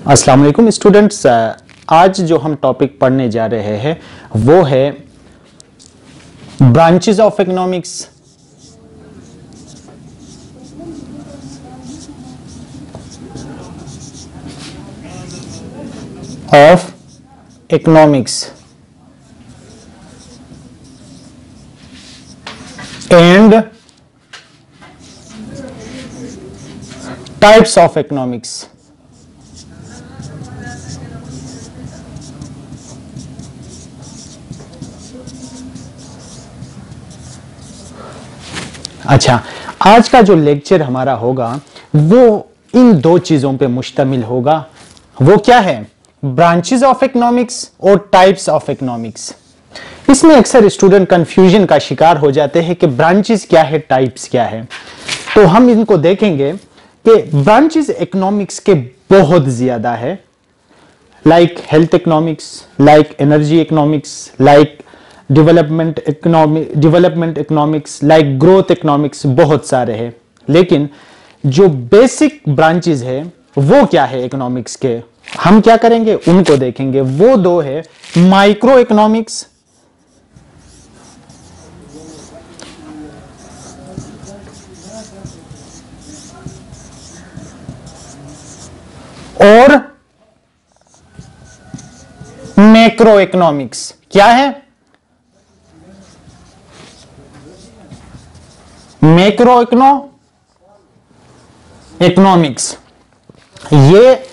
अस्सलाम वालेकुम स्टूडेंट्स। आज जो हम टॉपिक पढ़ने जा रहे हैं वो है branches of economics. And types of economics. अच्छा, आज का जो लेक्चर हमारा होगा वो इन दो चीजों पे मुश्तमिल होगा। वो क्या है? ब्रांचेस ऑफ इकोनॉमिक्स और टाइप्स ऑफ इकोनॉमिक्स। इसमें अक्सर स्टूडेंट कंफ्यूजन का शिकार हो जाते हैं कि ब्रांचेस क्या है, टाइप्स क्या है। तो हम इनको देखेंगे कि ब्रांचेस इकोनॉमिक्स के बहुत ज्यादा है, like health economics, like energy economics, like development economics, like growth economics, बहुत सारे हैं। लेकिन जो बेसिक ब्रांचेस है वो क्या है इकोनॉमिक्स के, हम क्या करेंगे उनको देखेंगे। वो दो है माइक्रो इकोनॉमिक्स और मैक्रो इकोनॉमिक्स। क्या है? Macro economics. ये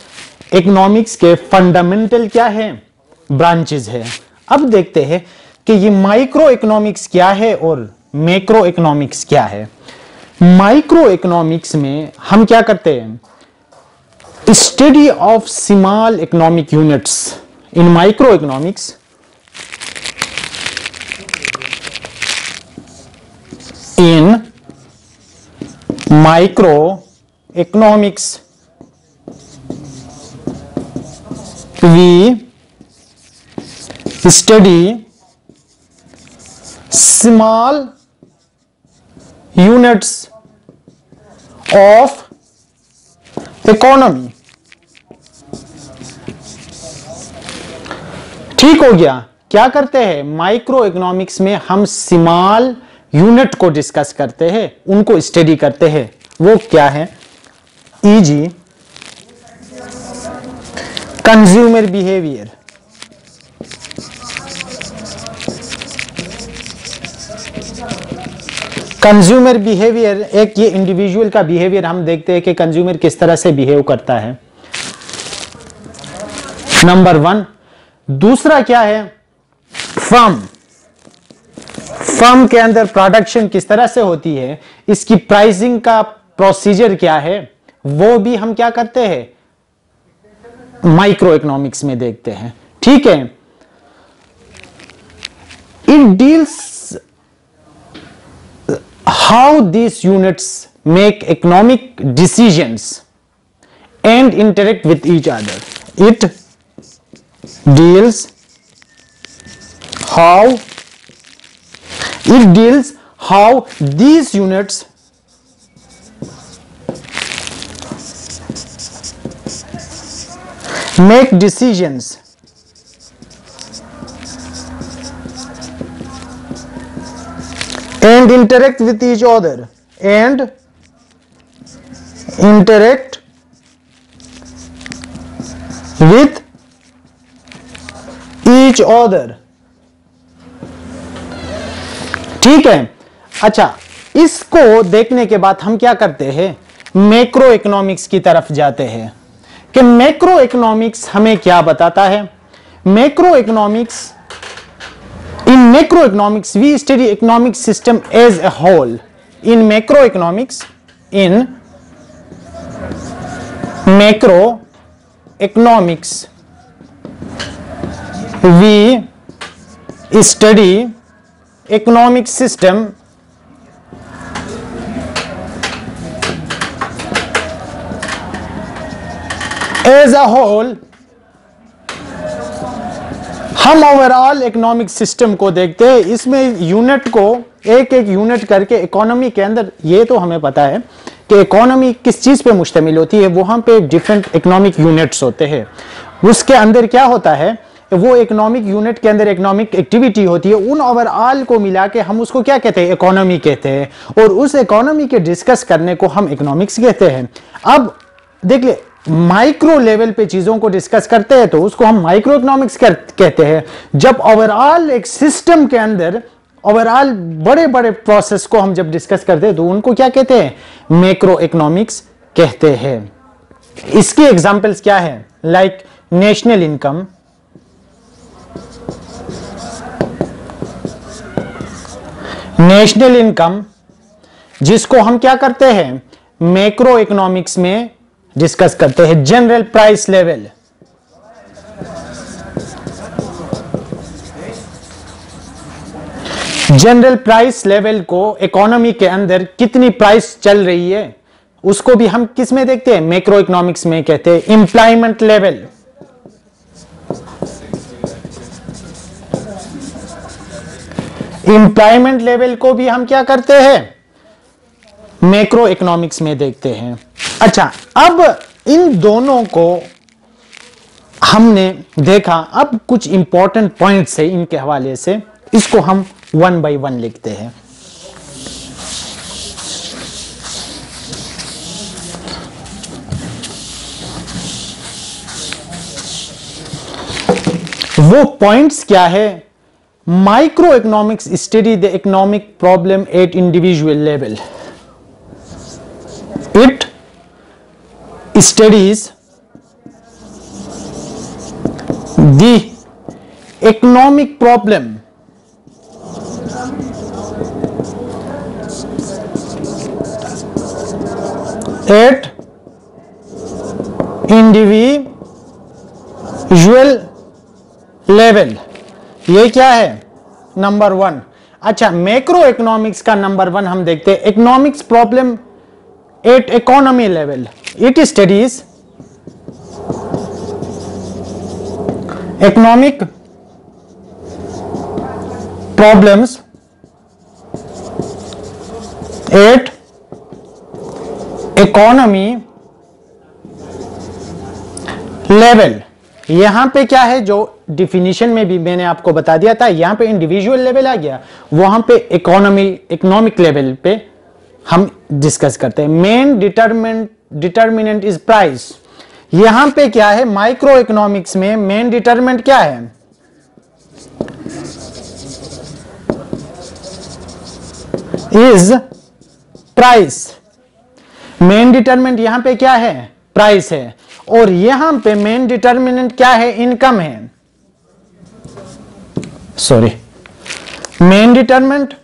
इकोनॉमिक्स के फंडामेंटल क्या है? ब्रांचेस है। अब देखते हैं कि ये माइक्रो इकोनॉमिक्स क्या है और मैक्रो इकोनॉमिक्स क्या है। माइक्रो इकोनॉमिक्स में हम क्या करते हैं? Study of small economic units. In micro economics microeconomics we study small units of economy। ठीक हो गया? क्या करते हैं माइक्रो इकोनॉमिक्स में? हम स्मॉल यूनिट को डिस्कस करते हैं, उनको स्टडी करते हैं। वो क्या है? Easy consumer behaviour, consumer behaviour एक ये इंडिविजुअल का बिहेवियर हम देखते हैं कि कंज्यूमर किस तरह से बिहेव करता है, नंबर 1। दूसरा क्या है? फर्म के अंदर प्रोडक्शन किस तरह से होती है, इसकी प्राइसिंग का प्रोसीजर क्या है, वो भी हम क्या करते हैं माइक्रो इकोनॉमिक्स में देखते हैं। ठीक है। It deals how these units make economic decisions and interact with each other. It deals how these units make decisions and interact with each other ठीक है। अच्छा, इसको देखने के बाद हम क्या करते हैं? मैक्रो इकोनॉमिक्स की तरफ जाते हैं कि मैक्रो इकोनॉमिक्स हमें क्या बताता है। Macroeconomics, in macroeconomics we study economic system as a whole. In macroeconomics we study economic system as a whole. हम ओवरऑल इकोनॉमिक सिस्टम को देखते हैं, इसमें यूनिट को एक एक यूनिट करके इकोनॉमी के अंदर, ये तो हमें पता है कि इकोनॉमी किस चीज पे मुश्तमिल होती है, वहां पे डिफरेंट इकोनॉमिक यूनिट्स होते हैं। उसके अंदर क्या होता है, वो इकोनॉमिक यूनिट के अंदर इकोनॉमिक एक्टिविटी होती है, उन ओवरऑल को मिला के हम उसको क्या कहते हैं, इकोनॉमी कहते हैं, और उस इकोनॉमी के डिस्कस करने को हम इकोनॉमिक्स कहते हैं। अब देख ले, माइक्रो लेवल पे चीजों को डिस्कस करते हैं तो उसको हम माइक्रो इकोनॉमिक्स कहते हैं। जब ओवरऑल एक सिस्टम के अंदर ओवरऑल बड़े बड़े प्रोसेस को हम जब डिस्कस करते हैं तो उनको क्या कहते हैं, मैक्रो इकोनॉमिक्स कहते हैं। इसके एग्जांपल्स क्या है, like national income, national income जिसको हम क्या करते हैं, मैक्रो इकोनॉमिक्स में डिस्कस करते हैं। General price level, general price level को इकोनॉमी के अंदर कितनी प्राइस चल रही है उसको भी हम किस में देखते हैं, मैक्रो इकोनॉमिक्स में कहते हैं। एम्प्लॉयमेंट लेवल, एम्प्लॉयमेंट लेवल को भी हम क्या करते हैं, मैक्रो इकोनॉमिक्स में देखते हैं। अच्छा, अब इन दोनों को हमने देखा, अब कुछ इंपॉर्टेंट पॉइंट्स है इनके हवाले से, इसको हम वन बाय वन लिखते हैं। वो पॉइंट्स क्या है, micro economics study the economic problem at individual level, it studies the economic problem at individual level। ये क्या है, नंबर वन। अच्छा, मैक्रो इकोनॉमिक्स का नंबर वन हम देखते हैं, economics problem at economy level, it studies economic problems at economy level। यहां पे क्या है, जो डिफिनीशन में भी मैंने आपको बता दिया था, यहां पे इंडिविजुअल लेवल आ गया, वहां पे इकोनॉमिक लेवल पे हम डिस्कस करते हैं। Main determinant is price. यहां पे क्या है, माइक्रो इकोनॉमिक्स में मेन डिटर्मिनेंट क्या है, इज प्राइस। मेन डिटर्मिनेंट यहां पे क्या है, प्राइस है, और यहां पे मेन डिटर्मिनेंट क्या है, इनकम है। सॉरी, मेन डिटर्मिनेंट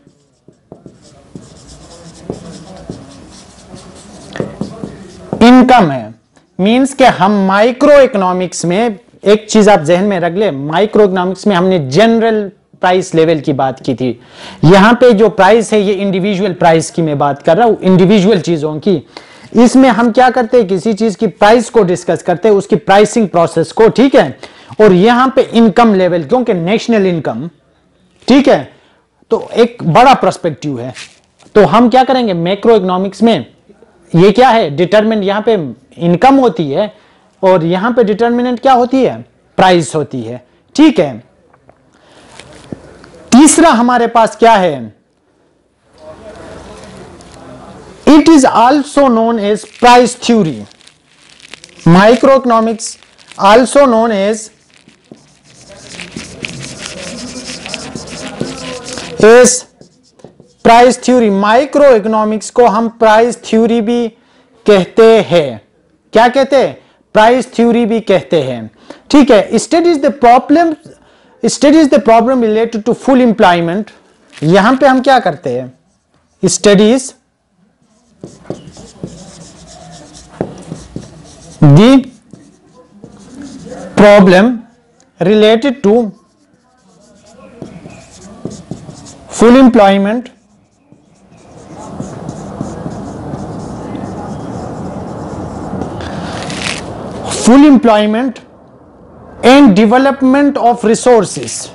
इनकम है। मींस के हम माइक्रो इकोनॉमिक्स में, एक चीज आप जहन में रख ले, माइक्रो इकोनॉमिक्स में हमने जनरल प्राइस लेवल की बात की थी। यहां पे जो प्राइस है, ये इंडिविजुअल प्राइस की मैं बात कर रहा हूं, इंडिविजुअल चीजों की। इसमें हम क्या करते हैं, किसी चीज की प्राइस को डिस्कस करते हैं, उसकी प्राइसिंग प्रोसेस को, ठीक है। और यहां पे इनकम लेवल, क्योंकि नेशनल इनकम, ठीक है, तो एक बड़ा पर्सपेक्टिव है। तो हम क्या करेंगे, मैक्रो इकोनॉमिक्स में ये क्या है, डिटरमिनेंट यहां पे इनकम होती है, और यहां पे डिटरमिनेंट क्या होती है, प्राइस होती है, ठीक है। तीसरा हमारे पास क्या है, it is also known as price theory. Microeconomics also known as price theory. Microeconomics को हम प्राइस थ्योरी भी कहते हैं। क्या कहते हैं, प्राइस थ्योरी भी कहते हैं, ठीक है। Studies the problem related to full employment. यहां पे हम क्या करते हैं, studies the problem related to full employment and development of resources।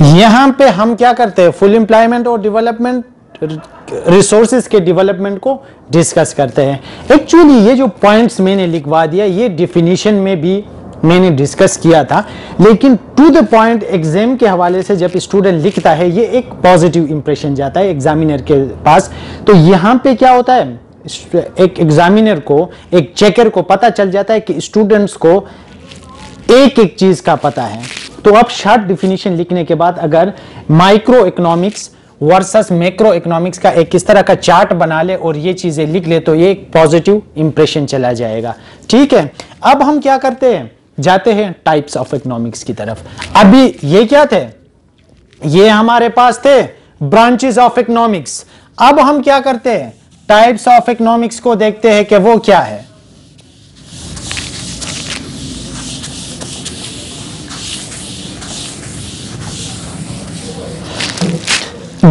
यहां पे हम क्या करते हैं, फुल एम्प्लॉयमेंट और डेवलपमेंट रिसोर्सेज के डेवलपमेंट को डिस्कस करते हैं। एक्चुअली ये जो पॉइंट्स मैंने लिखवा दिया ये डिफिनीशन में भी मैंने डिस्कस किया था, लेकिन टू द पॉइंट एग्जाम के हवाले से जब स्टूडेंट लिखता है ये एक पॉजिटिव इंप्रेशन जाता है एग्जामिनर के पास। तो यहां पे क्या होता है, एक एग्जामिनर को, एक चेकर को पता चल जाता है कि स्टूडेंट्स को एक एक चीज का पता है। तो अब शॉर्ट डिफिनीशन लिखने के बाद अगर micro economics versus macro economics का एक किस तरह का चार्ट बना ले और ये चीजें लिख ले तो ये एक पॉजिटिव इंप्रेशन चला जाएगा। ठीक है, अब हम क्या करते हैं, जाते हैं टाइप्स ऑफ इकोनॉमिक्स की तरफ। अभी ये क्या थे, ये हमारे पास थे ब्रांचेस ऑफ इकोनॉमिक्स। अब हम क्या करते हैं, टाइप्स ऑफ इकोनॉमिक्स को देखते हैं कि वो क्या है।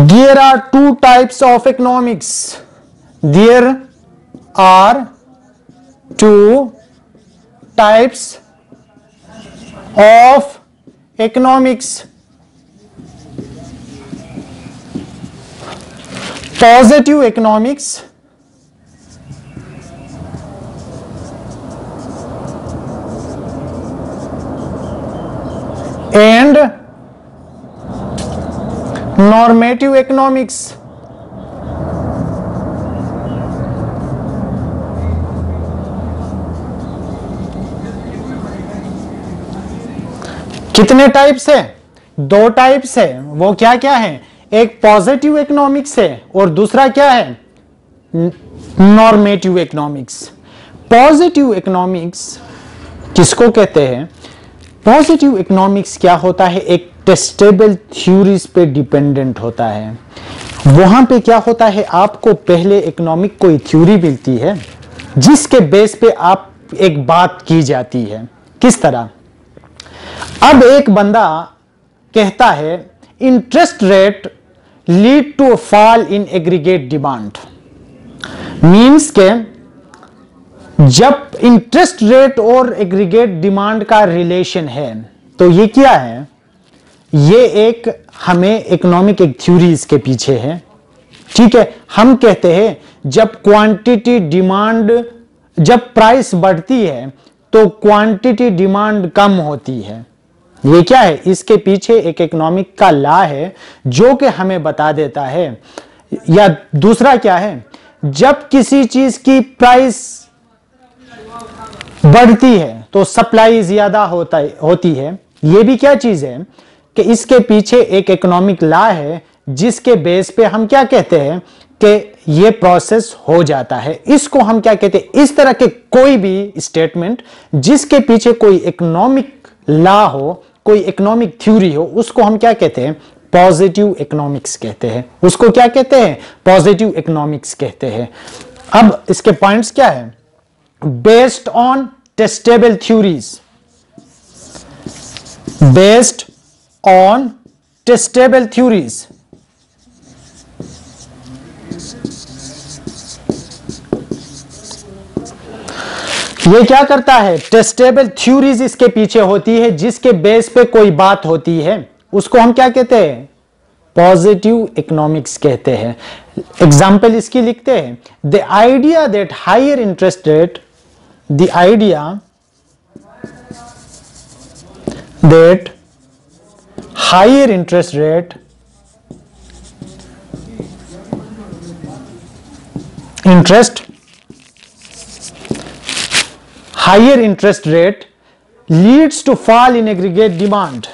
There are two types of economics. There are two types of economics. Positive economics and normative economics। कितने टाइप्स है, दो टाइप्स है। वो क्या क्या है, एक पॉजिटिव इकोनॉमिक्स है और दूसरा क्या है, नॉर्मेटिव इकोनॉमिक्स। पॉजिटिव इकोनॉमिक्स किसको कहते हैं, पॉजिटिव इकोनॉमिक्स क्या होता है, एक टेस्टेबल थ्योरीज पे डिपेंडेंट होता है। वहां पे क्या होता है, आपको पहले इकोनॉमिक कोई थ्योरी मिलती है जिसके बेस पे आप एक बात की जाती है। किस तरह, अब एक बंदा कहता है interest rate lead to fall in aggregate demand. Means के जब इंटरेस्ट रेट और एग्रीगेट डिमांड का रिलेशन है तो ये क्या है, ये एक हमें इकोनॉमिक एक थ्योरी इसके पीछे है। ठीक है, हम कहते हैं जब क्वांटिटी डिमांड, जब प्राइस बढ़ती है तो क्वांटिटी डिमांड कम होती है। ये क्या है, इसके पीछे एक इकोनॉमिक का लॉ है जो कि हमें बता देता है। या दूसरा क्या है, जब किसी चीज की प्राइस बढ़ती है तो सप्लाई ज्यादा होती है। ये भी क्या चीज है कि इसके पीछे एक इकोनॉमिक लॉ है जिसके बेस पे हम क्या कहते हैं कि ये प्रोसेस हो जाता है। इसको हम क्या कहते हैं, इस तरह के कोई भी स्टेटमेंट जिसके पीछे कोई इकोनॉमिक लॉ हो, कोई इकोनॉमिक थ्योरी हो, उसको हम क्या कहते हैं, पॉजिटिव इकोनॉमिक्स कहते हैं। उसको क्या कहते हैं, पॉजिटिव इकोनॉमिक्स कहते हैं। अब इसके पॉइंट्स क्या है, based on testable theories, based on testable theories. ये क्या करता है, टेस्टेबल थ्योरीज इसके पीछे होती है जिसके बेस पे कोई बात होती है, उसको हम क्या कहते हैं, पॉजिटिव इकोनॉमिक्स कहते हैं। एग्जाम्पल इसकी लिखते हैं, the idea that higher interest rate, the idea that higher interest rate higher interest rate leads to fall in aggregate demand,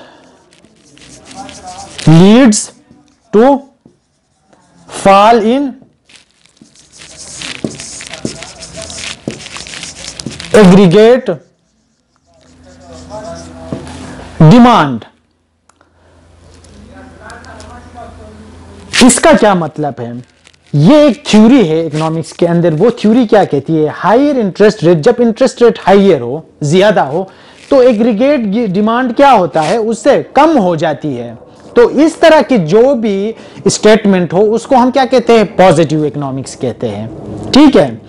leads to fall in aggregate demand। इसका क्या मतलब है, ये एक थ्योरी है इकोनॉमिक्स के अंदर। वो थ्योरी क्या कहती है, हायर इंटरेस्ट रेट, जब इंटरेस्ट रेट हायर हो, ज्यादा हो, तो एग्रीगेट डिमांड क्या होता है, उससे कम हो जाती है। तो इस तरह की जो भी स्टेटमेंट हो उसको हम क्या कहते हैं, पॉजिटिव इकोनॉमिक्स कहते हैं। ठीक है,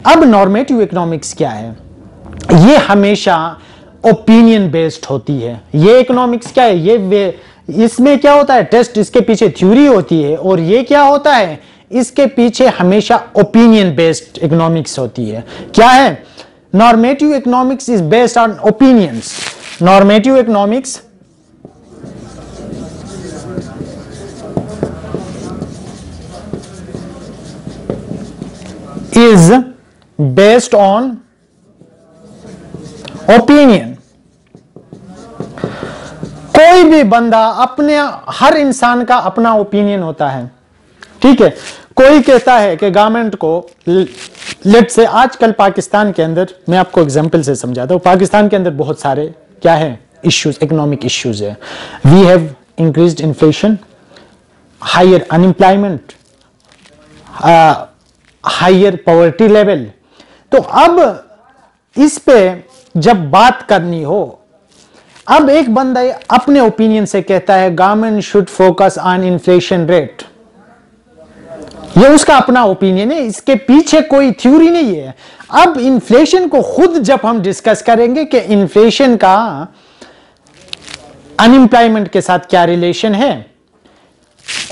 अब नॉर्मेटिव इकोनॉमिक्स क्या है, ये हमेशा ओपिनियन बेस्ड होती है। ये इकोनॉमिक्स क्या है, इसमें क्या होता है, टेस्ट इसके पीछे थ्योरी होती है, और ये क्या होता है, इसके पीछे हमेशा ओपिनियन बेस्ड इकोनॉमिक्स होती है। क्या है, normative economics is based on opinions. Normative economics is based on opinion। कोई भी बंदा अपने, हर इंसान का अपना ओपिनियन होता है, ठीक है। कोई कहता है कि गवर्नमेंट को, लेट से आजकल पाकिस्तान के अंदर, मैं आपको एग्जांपल से समझाता हूं, पाकिस्तान के अंदर बहुत सारे क्या है इश्यूज, इकोनॉमिक इश्यूज है। We have increased inflation, higher unemployment, higher poverty level. तो अब इस पे जब बात करनी हो, अब एक बंदा अपने ओपिनियन से कहता है government should focus on inflation rate, ये उसका अपना ओपिनियन है, इसके पीछे कोई थ्योरी नहीं है। अब इन्फ्लेशन को खुद जब हम डिस्कस करेंगे कि इन्फ्लेशन का अनएम्प्लॉयमेंट के साथ क्या रिलेशन है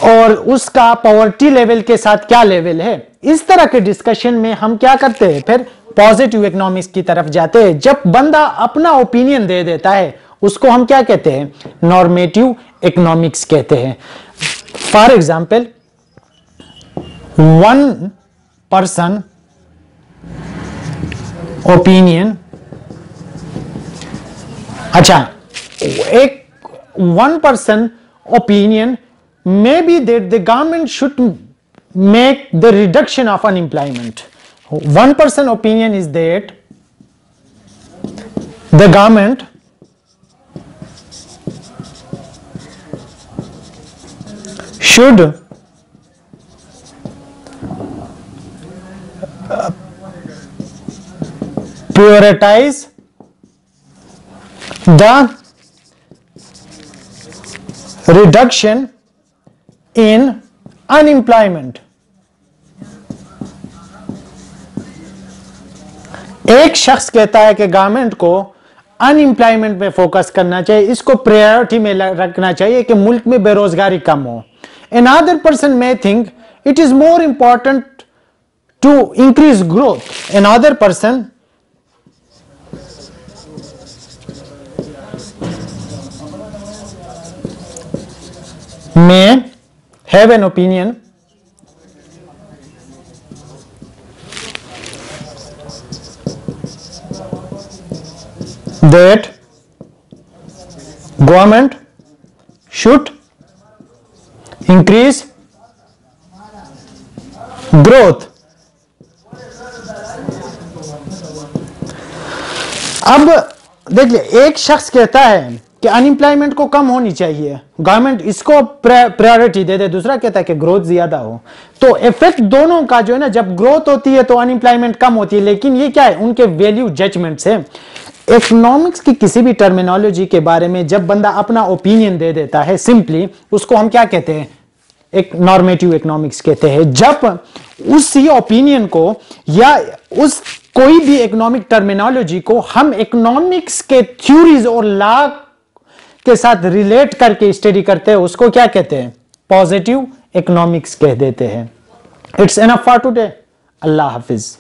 और उसका पॉवर्टी लेवल के साथ क्या लेवल है, इस तरह के डिस्कशन में हम क्या करते हैं, फिर पॉजिटिव इकोनॉमिक्स की तरफ जाते हैं। जब बंदा अपना ओपिनियन दे देता है उसको हम क्या कहते हैं, नॉर्मेटिव इकोनॉमिक्स कहते हैं। For example, one person opinion, अच्छा, एक one person opinion may be that the government should make the reduction of unemployment. One person opinion is that the government should prioritize the reduction in unemployment। एक शख्स कहता है कि government को unemployment में focus करना चाहिए, इसको प्रायोरिटी में रखना चाहिए कि मुल्क में बेरोजगारी कम हो। Another person may think it is more important to increase growth। Another person may have an opinion that government should increase growth। अब देखिए, एक शख्स कहता है कि अनएम्प्लॉयमेंट को कम होनी चाहिए, गवर्नमेंट इसको प्रायोरिटी दे दे, दूसरा कहता है कि ग्रोथ ज्यादा हो। तो इफेक्ट दोनों का जो है ना, जब ग्रोथ होती है तो अनएम्प्लॉयमेंट कम होती है, लेकिन ये क्या है, उनके वैल्यू जजमेंट्स है। इकोनॉमिक्स की किसी भी टर्मिनोलॉजी के बारे में जब बंदा अपना ओपिनियन दे देता है सिंपली, उसको हम क्या कहते हैं, एक नॉर्मेटिव इकोनॉमिक्स कहते हैं। जब उसी ओपिनियन को या उस कोई भी इकोनॉमिक टर्मिनोलॉजी को हम इकोनॉमिक्स के थ्योरीज और लॉ के साथ रिलेट करके स्टडी करते हैं, उसको क्या कहते हैं, पॉजिटिव इकोनॉमिक्स कह देते हैं। It's enough for today. Allah Hafiz.